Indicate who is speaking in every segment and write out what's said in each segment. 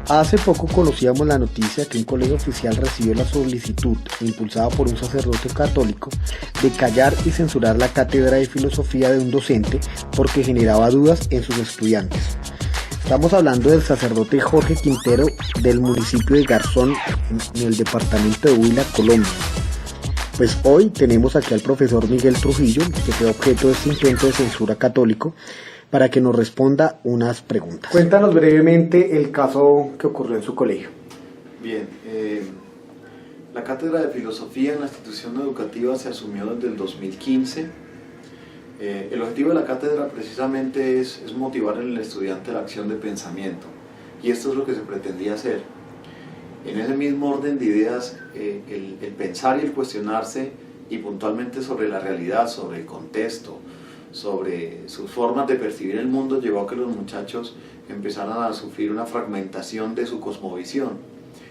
Speaker 1: Hace poco conocíamos la noticia que un colegio oficial recibió la solicitud, impulsada por un sacerdote católico, de callar y censurar la cátedra de filosofía de un docente porque generaba dudas en sus estudiantes. Estamos hablando del sacerdote Jorge Quintero del municipio de Garzón, en el departamento de Huila, Colombia. Pues hoy tenemos aquí al profesor Miguel Trujillo, que fue objeto de este intento de censura católico, para que nos responda unas preguntas. Cuéntanos brevemente el caso que ocurrió en su colegio.
Speaker 2: Bien, la cátedra de filosofía en la institución educativa se asumió desde el 2015. El objetivo de la cátedra precisamente es motivar en el estudiante la acción de pensamiento, y esto es lo que se pretendía hacer. En ese mismo orden de ideas, el pensar y el cuestionarse, y puntualmente sobre la realidad, sobre el contexto, sobre sus formas de percibir el mundo, llevó a que los muchachos empezaran a sufrir una fragmentación de su cosmovisión.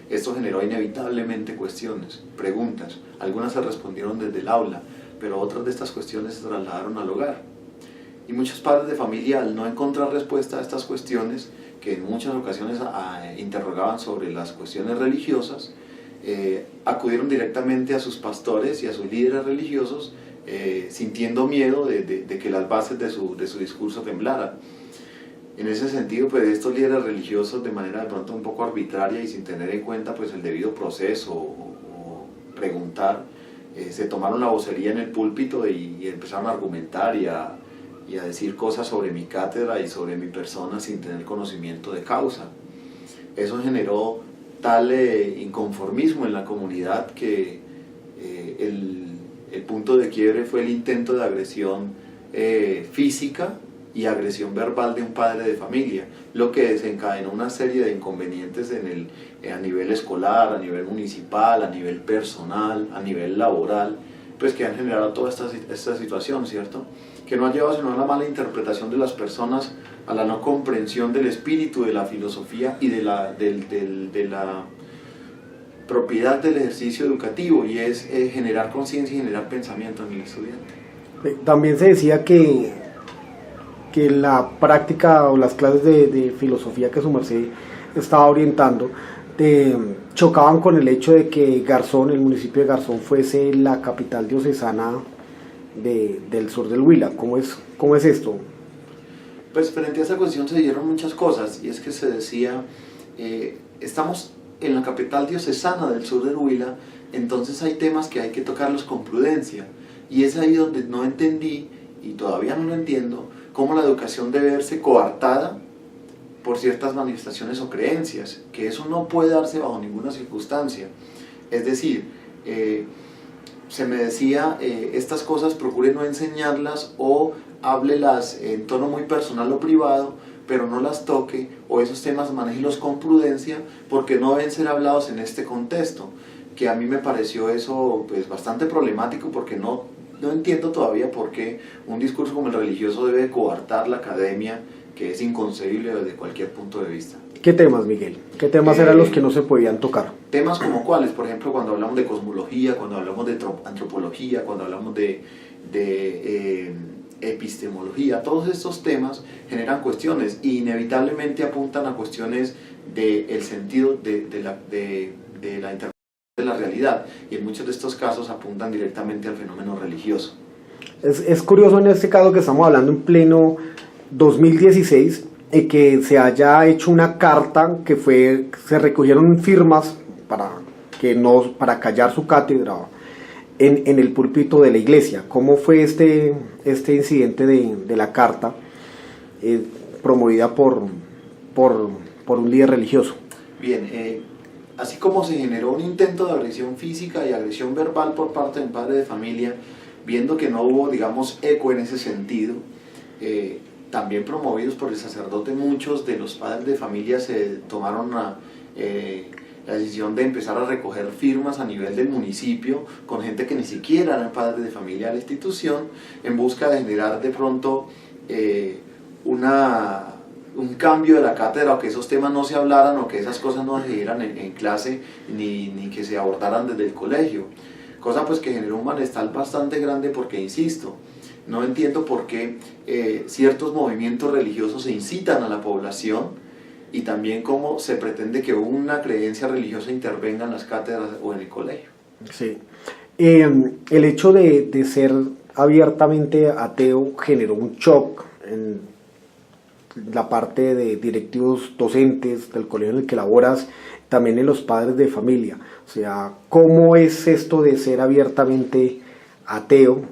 Speaker 2: Esto generó inevitablemente cuestiones, preguntas. Algunas se respondieron desde el aula, pero otras de estas cuestiones se trasladaron al hogar. Y muchos padres de familia, al no encontrar respuesta a estas cuestiones, que en muchas ocasiones interrogaban sobre las cuestiones religiosas, acudieron directamente a sus pastores y a sus líderes religiosos, sintiendo miedo de que las bases de su discurso temblaran. En ese sentido, pues estos líderes religiosos, de manera de pronto un poco arbitraria y sin tener en cuenta pues el debido proceso o preguntar, se tomaron la vocería en el púlpito y empezaron a argumentar y a decir cosas sobre mi cátedra y sobre mi persona sin tener conocimiento de causa. Eso generó tal inconformismo en la comunidad que el punto de quiebre fue el intento de agresión física y agresión verbal de un padre de familia, lo que desencadenó una serie de inconvenientes a nivel escolar, a nivel municipal, a nivel personal, a nivel laboral, pues que han generado toda esta situación, ¿cierto? Que no ha llevado sino a la mala interpretación de las personas, a la no comprensión del espíritu de la filosofía y de la propiedad del ejercicio educativo, y es generar conciencia y generar pensamiento en el estudiante.
Speaker 1: También se decía que la práctica o las clases de filosofía que su merced estaba orientando chocaban con el hecho de que Garzón, el municipio de Garzón, fuese la capital diocesana del sur del Huila. ¿Cómo es esto?
Speaker 2: Pues frente a esa cuestión se dieron muchas cosas, y es que se decía, estamos en la capital diocesana del sur del Huila, entonces hay temas que hay que tocarlos con prudencia, y es ahí donde no entendí, y todavía no lo entiendo, cómo la educación debe verse coartada por ciertas manifestaciones o creencias, que eso no puede darse bajo ninguna circunstancia. Es decir, se me decía, estas cosas procure no enseñarlas o háblelas en tono muy personal o privado, pero no las toque, o esos temas manéjelos con prudencia, porque no deben ser hablados en este contexto, que a mí me pareció eso pues bastante problemático, porque no entiendo todavía por qué un discurso como el religioso debe coartar la academia, que es inconcebible desde cualquier punto de vista.
Speaker 1: ¿Qué temas, Miguel? ¿Qué temas eran los que no se podían tocar?
Speaker 2: Temas como cuáles, por ejemplo, cuando hablamos de cosmología, cuando hablamos de antropología, cuando hablamos de epistemología, todos estos temas generan cuestiones y inevitablemente apuntan a cuestiones del sentido de la interpretación de la realidad, y en muchos de estos casos apuntan directamente al fenómeno religioso.
Speaker 1: Es curioso en este caso que estamos hablando en pleno 2016, que se haya hecho una carta que se recogieron firmas para callar su cátedra en el púlpito de la iglesia. ¿Cómo fue este incidente de la carta promovida por un líder religioso?
Speaker 2: Bien, así como se generó un intento de agresión física y agresión verbal por parte del padre de familia, viendo que no hubo, digamos, eco en ese sentido, también promovidos por el sacerdote, muchos de los padres de familia se tomaron la decisión de empezar a recoger firmas a nivel del municipio con gente que ni siquiera eran padres de familia de la institución, en busca de generar de pronto un cambio de la cátedra, o que esos temas no se hablaran, o que esas cosas no se dieran en clase, ni que se abordaran desde el colegio, cosa pues que generó un malestar bastante grande, porque insisto, no entiendo por qué ciertos movimientos religiosos se incitan a la población y también cómo se pretende que una creencia religiosa intervenga en las cátedras o en el colegio.
Speaker 1: Sí. El hecho de ser abiertamente ateo generó un shock en la parte de directivos docentes del colegio en el que laboras, también en los padres de familia. O sea, ¿cómo es esto de ser abiertamente ateo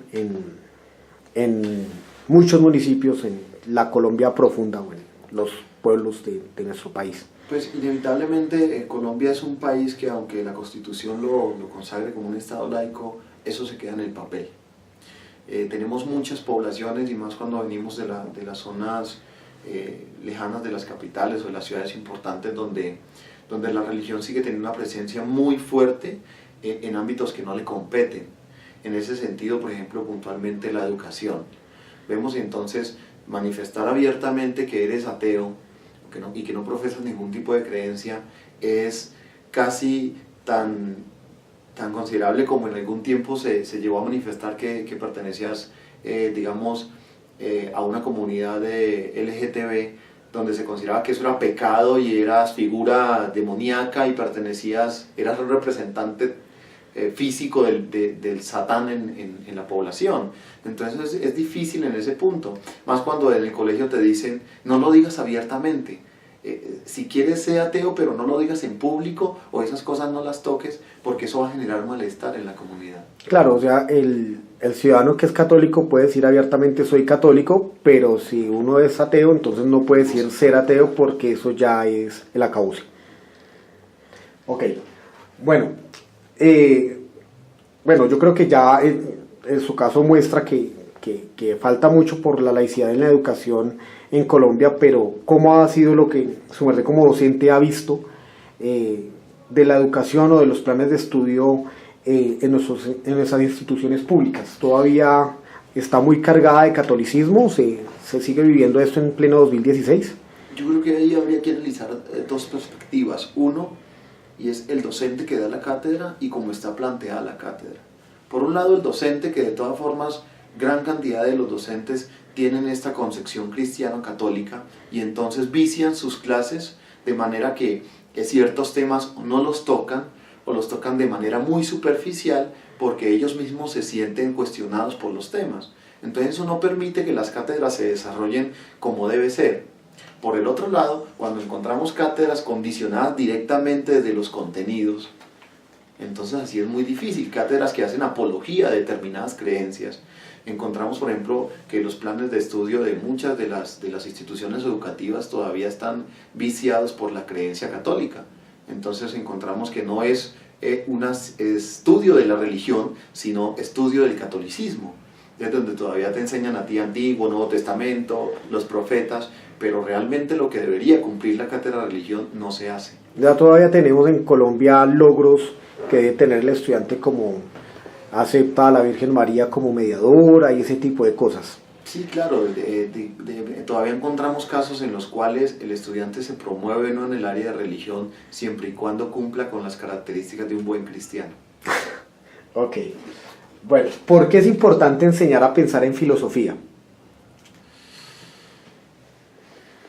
Speaker 1: en muchos municipios en la Colombia profunda o en los pueblos de nuestro país?
Speaker 2: Pues inevitablemente Colombia es un país que, aunque la Constitución lo consagre como un Estado laico, eso se queda en el papel. Tenemos muchas poblaciones, y más cuando venimos de las zonas lejanas de las capitales o de las ciudades importantes, donde la religión sigue teniendo una presencia muy fuerte en ámbitos que no le competen. En ese sentido, por ejemplo, puntualmente la educación. Vemos entonces manifestar abiertamente que eres ateo y que no profesas ningún tipo de creencia es casi tan considerable como en algún tiempo se llegó a manifestar que pertenecías, digamos, a una comunidad de LGTB, donde se consideraba que eso era pecado y eras figura demoníaca y eras un representante físico del Satán en la población. Entonces es difícil en ese punto, más cuando en el colegio te dicen no lo digas abiertamente, si quieres ser ateo pero no lo digas en público, o esas cosas no las toques, porque eso va a generar malestar en la comunidad.
Speaker 1: Claro, o sea, el ciudadano que es católico puede decir abiertamente soy católico, pero si uno es ateo, entonces no puede decir ser ateo, porque eso ya es el acabose. Ok, bueno, yo creo que ya en su caso muestra que falta mucho por la laicidad en la educación en Colombia, pero ¿cómo ha sido lo que su merced como docente ha visto de la educación o de los planes de estudio en nuestras instituciones públicas? ¿Todavía está muy cargada de catolicismo? ¿Se sigue viviendo esto en pleno 2016?
Speaker 2: Yo creo que ahí habría que analizar dos perspectivas. Uno, y es el docente que da la cátedra y cómo está planteada la cátedra. Por un lado, el docente, que de todas formas gran cantidad de los docentes tienen esta concepción cristiano-católica, y entonces vician sus clases de manera que ciertos temas no los tocan, o los tocan de manera muy superficial, porque ellos mismos se sienten cuestionados por los temas. Entonces eso no permite que las cátedras se desarrollen como debe ser. Por el otro lado, cuando encontramos cátedras condicionadas directamente desde los contenidos, entonces así es muy difícil. Cátedras que hacen apología de determinadas creencias. Encontramos, por ejemplo, que los planes de estudio de muchas de las instituciones educativas todavía están viciados por la creencia católica. Entonces encontramos que no es un estudio de la religión, sino estudio del catolicismo. Es donde todavía te enseñan a ti Antiguo, Nuevo Testamento, los profetas, pero realmente lo que debería cumplir la cátedra de religión no se hace.
Speaker 1: Ya todavía tenemos en Colombia logros que debe tener el estudiante, como acepta a la Virgen María como mediadora y ese tipo de cosas.
Speaker 2: Sí, claro, todavía encontramos casos en los cuales el estudiante se promueve no en el área de religión, siempre y cuando cumpla con las características de un buen cristiano.
Speaker 1: Ok, bueno, ¿por qué es importante enseñar a pensar en filosofía?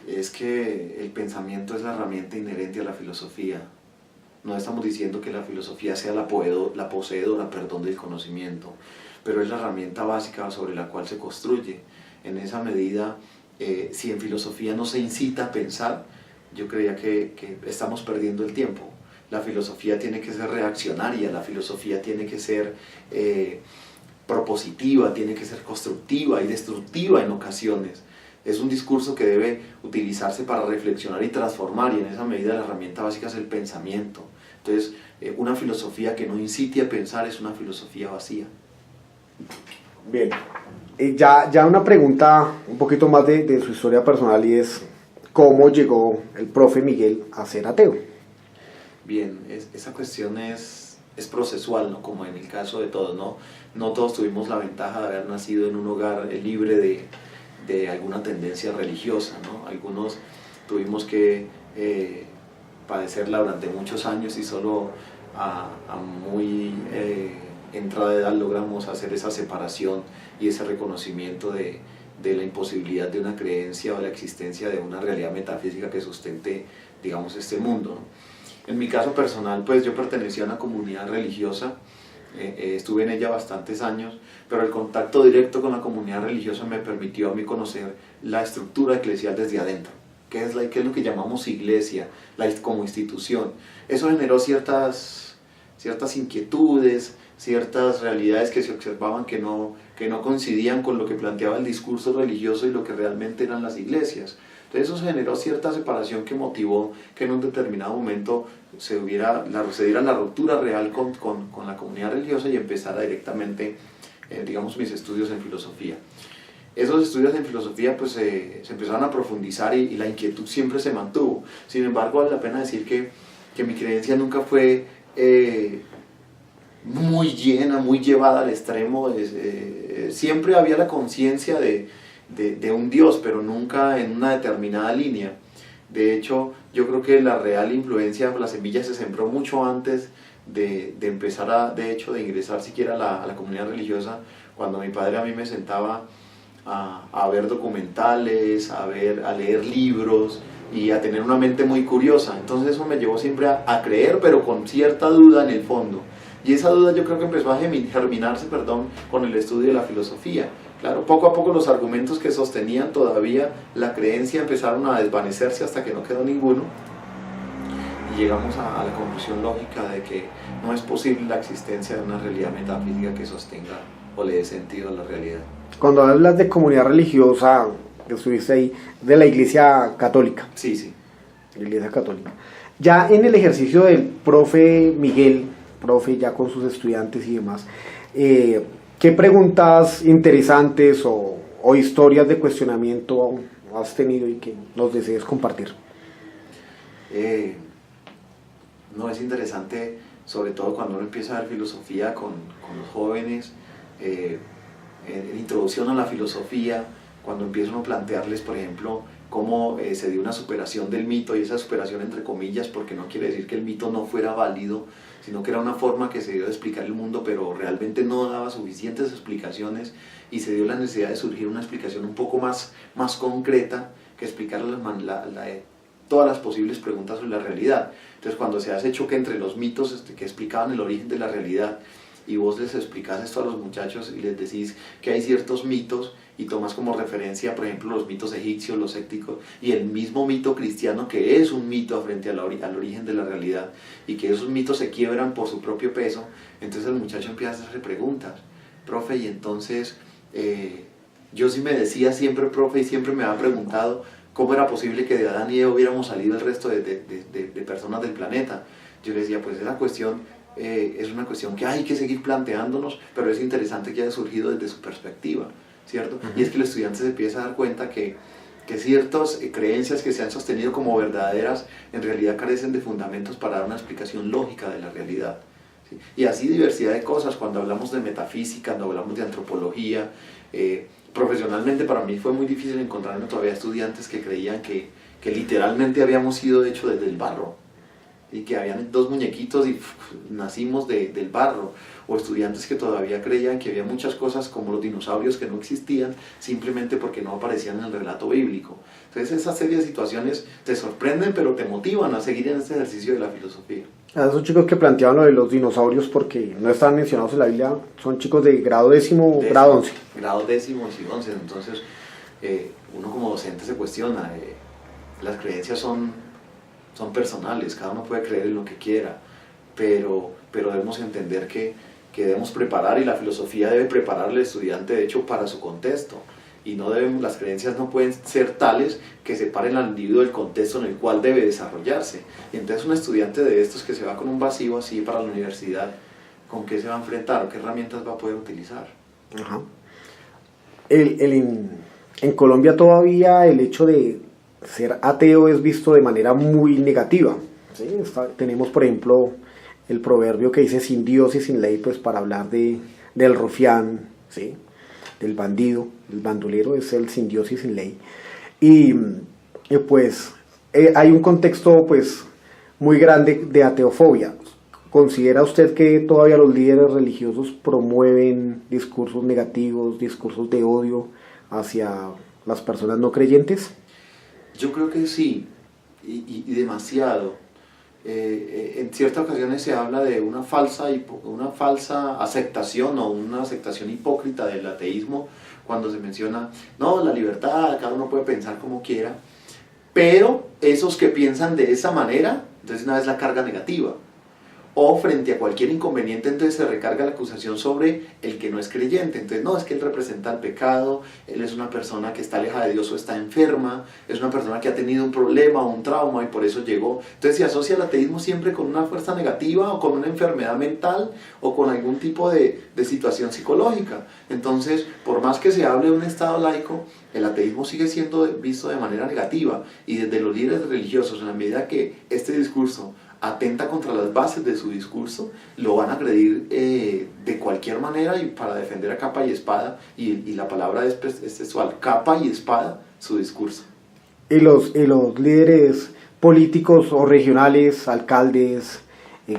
Speaker 2: Es que el pensamiento es la herramienta inherente a la filosofía. No estamos diciendo que la filosofía sea la poseedora, del conocimiento, pero es la herramienta básica sobre la cual se construye. En esa medida, si en filosofía no se incita a pensar, yo creía que estamos perdiendo el tiempo. La filosofía tiene que ser reaccionaria, la filosofía tiene que ser propositiva, tiene que ser constructiva y destructiva en ocasiones. Es un discurso que debe utilizarse para reflexionar y transformar, y en esa medida la herramienta básica es el pensamiento. Entonces, una filosofía que no incite a pensar es una filosofía vacía.
Speaker 1: Bien, ya una pregunta un poquito más de su historia personal, y es ¿cómo llegó el profe Miguel a ser ateo?
Speaker 2: Bien, esa cuestión es procesual, ¿no? Como en el caso de todos, ¿no? No todos tuvimos la ventaja de haber nacido en un hogar libre de alguna tendencia religiosa, ¿no? Algunos tuvimos que padecerla durante muchos años, y solo a muy entrada de edad logramos hacer esa separación y ese reconocimiento de de la imposibilidad de una creencia o de la existencia de una realidad metafísica que sustente, digamos, este mundo, ¿no? En mi caso personal, pues yo pertenecía a una comunidad religiosa, estuve en ella bastantes años, pero el contacto directo con la comunidad religiosa me permitió a mí conocer la estructura eclesial desde adentro, qué es lo que llamamos iglesia, como institución. Eso generó ciertas inquietudes, ciertas realidades que se observaban que no coincidían con lo que planteaba el discurso religioso y lo que realmente eran las iglesias. Entonces eso generó cierta separación que motivó que en un determinado momento se diera la ruptura real con la comunidad religiosa y empezara directamente, digamos, mis estudios en filosofía. Esos estudios en filosofía pues se empezaron a profundizar y la inquietud siempre se mantuvo. Sin embargo, vale la pena decir que mi creencia nunca fue muy llena, muy llevada al extremo. Siempre había la conciencia de un Dios, pero nunca en una determinada línea. De hecho, yo creo que la real influencia, la semilla se sembró mucho antes de empezar de ingresar siquiera a la comunidad religiosa, cuando mi padre a mí me sentaba a ver documentales, a leer libros y a tener una mente muy curiosa. Entonces eso me llevó siempre a creer, pero con cierta duda en el fondo. Y esa duda yo creo que empezó a germinarse con el estudio de la filosofía. Claro, poco a poco los argumentos que sostenían todavía la creencia empezaron a desvanecerse hasta que no quedó ninguno. Y llegamos a la conclusión lógica de que no es posible la existencia de una realidad metafísica que sostenga o le dé sentido a la realidad.
Speaker 1: Cuando hablas de comunidad religiosa, que estuviste ahí, de la Iglesia Católica.
Speaker 2: Sí.
Speaker 1: La Iglesia Católica. Ya en el ejercicio del profe Miguel, profe ya con sus estudiantes y demás, ¿qué preguntas interesantes o historias de cuestionamiento has tenido y que nos desees compartir?
Speaker 2: No, es interesante, sobre todo cuando uno empieza a ver filosofía con los jóvenes, en introducción a la filosofía, cuando empieza uno a plantearles, por ejemplo, cómo se dio una superación del mito, y esa superación entre comillas, porque no quiere decir que el mito no fuera válido, sino que era una forma que se dio de explicar el mundo, pero realmente no daba suficientes explicaciones, y se dio la necesidad de surgir una explicación un poco más concreta, que explicar todas las posibles preguntas sobre la realidad. Entonces, cuando se hace choque entre los mitos que explicaban el origen de la realidad, y vos les explicás esto a los muchachos y les decís que hay ciertos mitos y tomas como referencia, por ejemplo, los mitos egipcios, los écticos, y el mismo mito cristiano, que es un mito frente al origen de la realidad, y que esos mitos se quiebran por su propio peso, entonces el muchacho empieza a hacerse preguntas. Profe, y entonces yo sí me decía siempre, profe, y siempre me había preguntado cómo era posible que de Adán y Eva hubiéramos salido el resto de personas del planeta. Yo le decía, pues esa cuestión es una cuestión que hay que seguir planteándonos, pero es interesante que haya surgido desde su perspectiva, ¿cierto? Y es que el estudiante se empieza a dar cuenta que ciertas creencias que se han sostenido como verdaderas en realidad carecen de fundamentos para dar una explicación lógica de la realidad, ¿sí? Y así diversidad de cosas, cuando hablamos de metafísica, cuando hablamos de antropología. Profesionalmente para mí fue muy difícil encontrarme todavía estudiantes que creían que literalmente habíamos sido hechos desde el barro, y que habían dos muñequitos y nacimos del barro, o estudiantes que todavía creían que había muchas cosas como los dinosaurios que no existían simplemente porque no aparecían en el relato bíblico. Entonces esa serie de situaciones te sorprenden, pero te motivan a seguir en este ejercicio de la filosofía.
Speaker 1: A esos chicos que planteaban lo de los dinosaurios porque no están mencionados en la Biblia, son chicos de grado décimo, grado 11.
Speaker 2: Grado décimo y 11, entonces uno como docente se cuestiona, las creencias son personales, cada uno puede creer en lo que quiera, pero debemos entender que debemos preparar, y la filosofía debe preparar al estudiante de hecho para su contexto, y las creencias no pueden ser tales que separen al individuo del contexto en el cual debe desarrollarse. Y entonces un estudiante de estos que se va con un vacío así para la universidad, ¿con qué se va a enfrentar o qué herramientas va a poder utilizar?
Speaker 1: Ajá. En Colombia todavía el hecho de ser ateo es visto de manera muy negativa, ¿sí? Tenemos por ejemplo el proverbio que dice sin Dios y sin ley, pues para hablar del rufián, ¿sí? Del bandido, el bandolero es el sin Dios y sin ley, y pues hay un contexto pues muy grande de ateofobia. ¿Considera usted que todavía los líderes religiosos promueven discursos negativos, discursos de odio hacia las personas no creyentes?
Speaker 2: Yo creo que sí, y demasiado. En ciertas ocasiones se habla de una falsa aceptación o una aceptación hipócrita del ateísmo cuando se menciona, no, la libertad, cada uno puede pensar como quiera, pero esos que piensan de esa manera, entonces una vez la carga negativa. O frente a cualquier inconveniente, entonces se recarga la acusación sobre el que no es creyente. Entonces, no, es que él representa el pecado, él es una persona que está alejada de Dios o está enferma, es una persona que ha tenido un problema o un trauma y por eso llegó. Entonces se asocia el ateísmo siempre con una fuerza negativa o con una enfermedad mental o con algún tipo de situación psicológica. Entonces, por más que se hable de un Estado laico, el ateísmo sigue siendo visto de manera negativa y desde los líderes religiosos, en la medida que este discurso atenta contra las bases de su discurso, lo van a agredir de cualquier manera y para defender a capa y espada, y la palabra es textual, capa y espada, su discurso.
Speaker 1: ¿Y los líderes políticos o regionales, alcaldes,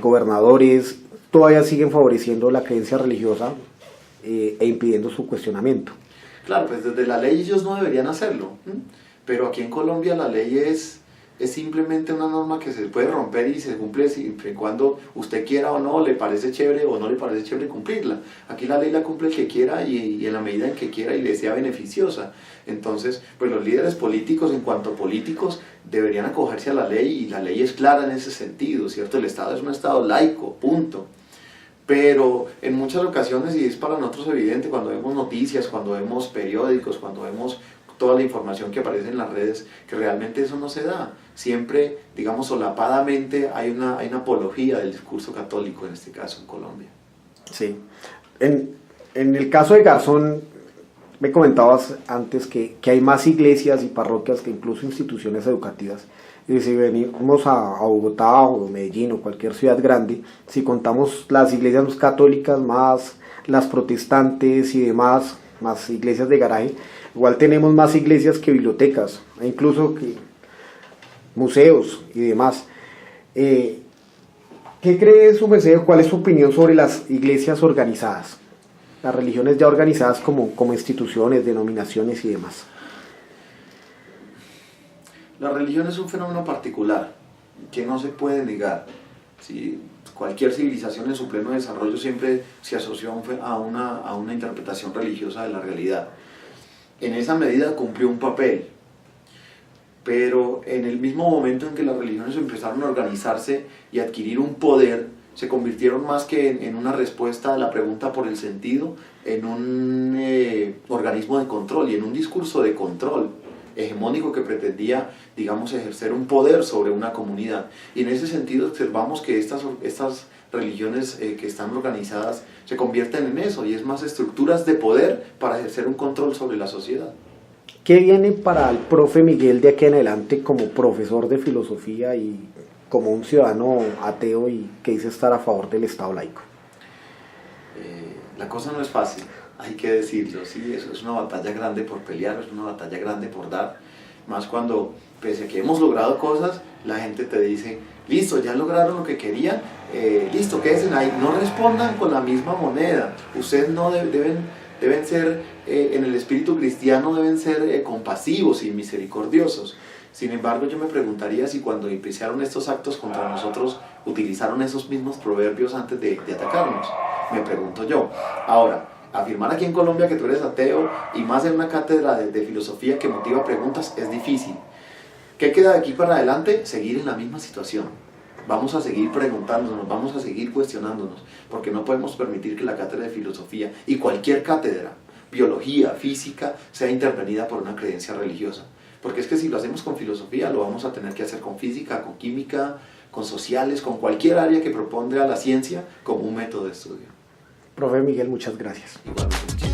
Speaker 1: gobernadores, todavía siguen favoreciendo la creencia religiosa e impidiendo su cuestionamiento?
Speaker 2: Claro, pues desde la ley ellos no deberían hacerlo, pero aquí en Colombia la ley es simplemente una norma que se puede romper y se cumple siempre y cuando usted quiera o no, le parece chévere o no le parece chévere cumplirla. Aquí la ley la cumple el que quiera y en la medida en que quiera y le sea beneficiosa. Entonces, pues los líderes políticos, en cuanto a políticos, deberían acogerse a la ley y la ley es clara en ese sentido, ¿cierto? El Estado es un Estado laico, punto. Pero en muchas ocasiones, y es para nosotros evidente, cuando vemos noticias, cuando vemos periódicos, cuando vemos toda la información que aparece en las redes, que realmente eso no se da. Siempre, digamos, solapadamente hay una apología del discurso católico, en este caso en Colombia.
Speaker 1: Sí. En el caso de Garzón, me comentabas antes que hay más iglesias y parroquias que incluso instituciones educativas. Y si venimos a Bogotá o Medellín o cualquier ciudad grande, si contamos las iglesias católicas más las protestantes y demás, más iglesias de garaje, igual tenemos más iglesias que bibliotecas, e incluso que museos y demás. ¿Qué cree su merced? ¿Cuál es su opinión sobre las iglesias organizadas? Las religiones ya organizadas como instituciones, denominaciones y demás.
Speaker 2: La religión es un fenómeno particular que no se puede negar. ¿Sí? Cualquier civilización en su pleno desarrollo siempre se asoció a una interpretación religiosa de la realidad. En esa medida cumplió un papel, pero en el mismo momento en que las religiones empezaron a organizarse y adquirir un poder, se convirtieron más que en una respuesta a la pregunta por el sentido, en un organismo de control y en un discurso de control hegemónico que pretendía, digamos, ejercer un poder sobre una comunidad. Y en ese sentido observamos que estas religiones que están organizadas se convierten en eso, y es más estructuras de poder para ejercer un control sobre la sociedad.
Speaker 1: ¿Qué viene para el profe Miguel de aquí en adelante como profesor de filosofía y como un ciudadano ateo y que dice estar a favor del Estado laico?
Speaker 2: La cosa no es fácil, hay que decirlo, sí, eso es una batalla grande por pelear, es una batalla grande por dar, más cuando, pese a que hemos logrado cosas, la gente te dice, listo, ya lograron lo que querían, listo, quédense ahí, no respondan con la misma moneda, ustedes no deben ser, en el espíritu cristiano deben ser compasivos y misericordiosos. Sin embargo, yo me preguntaría si cuando iniciaron estos actos contra nosotros utilizaron esos mismos proverbios antes de atacarnos. Me pregunto yo. Ahora, afirmar aquí en Colombia que tú eres ateo y más en una cátedra de filosofía que motiva preguntas es difícil. ¿Qué queda de aquí para adelante? Seguir en la misma situación. Vamos a seguir preguntándonos, vamos a seguir cuestionándonos, porque no podemos permitir que la cátedra de filosofía y cualquier cátedra, biología, física, sea intervenida por una creencia religiosa. Porque es que si lo hacemos con filosofía, lo vamos a tener que hacer con física, con química, con sociales, con cualquier área que proponga la ciencia como un método de estudio.
Speaker 1: Profe Miguel, muchas gracias.
Speaker 2: Igualmente.